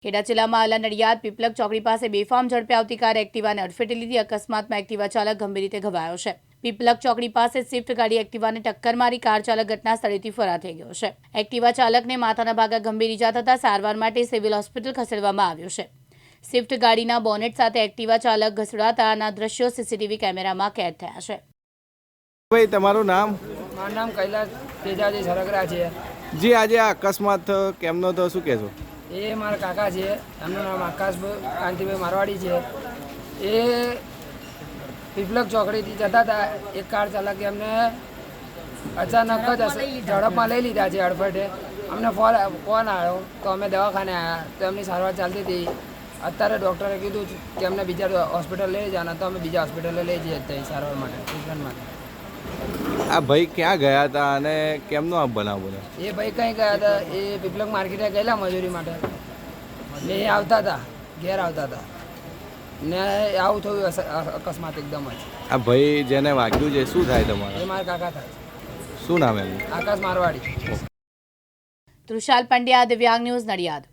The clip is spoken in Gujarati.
ખેડા જિલ્લામાં આલા નડિયાદ પીપલક ચોકડી પાસે બેફામ ઝડપે આવતી કાર એક્ટિવાને અડફેટે લીધી. અકસ્માતમાં એક્ટિવા ચાલક ગંભીર રીતે ઘવાયો છે. પીપલક ચોકડી પાસે સ્વિફ્ટ ગાડી એક્ટિવાને ટક્કર મારી કાર ચાલક ઘટના સ્થળેથી ફરાર થઈ ગયો છે. એક્ટિવા ચાલકને માથાના ભાગે ગંભીર ઈજા થતાં સારવાર માટે સિવિલ હોસ્પિટલ ખસેડવામાં આવ્યો છે. સ્વિફ્ટ ગાડીના બોનેટ સાથે એક્ટિવા ચાલક ઘસડાતાના દ્રશ્યો સીસીટીવી કેમેરામાં કેદ થયા છે. ભાઈ તમારું નામ? મારું નામ કૈલાસ તેજાજી સરગરા છે. જી, આજે આ અકસ્માત કેમનો તો શું કહેશો? એ મારા કાકા છે, એમનું નામ આકાશભાઈ કાંતિભાઈ મારવાડી છે. એ પીપલક ચોકડીથી જતા હતા. એક કાર ચાલકે એમને અચાનક જ ઝડપમાં લઈ લીધા છે અડફેટે. અમને ફોન આવ્યો તો અમે દવાખાને આવ્યા તો એમની સારવાર ચાલતી હતી. અત્યારે ડૉક્ટરે કીધું કે અમને બીજા હોસ્પિટલ લઈ જવાના, તો અમે બીજા હોસ્પિટલે લઈ જઈએ અત્યારે સારવાર માટે, ટ્રીટમેન્ટ માટે. આ ભાઈ ક્યાં ગયા હતા અને કેમનો આ બનાવ બન્યો? એ ભાઈ કંઈ ગયા હતા, એ પીપલક માર્કેટે ગયેલા મજૂરી માટે ને એ આવતા હતા, ઘેર આવતા હતા ને આવું થયું અકસ્માત એકદમ જ. આ ભાઈ જેને વાગ્યું છે શું થાય તમારે? એ મારા કાકા થાય. શું નામ એમનું? આકાશ મારવાડી. તૃષાલ પંડ્યા, દિવ્યાંગ ન્યૂઝ, નડિયાદ.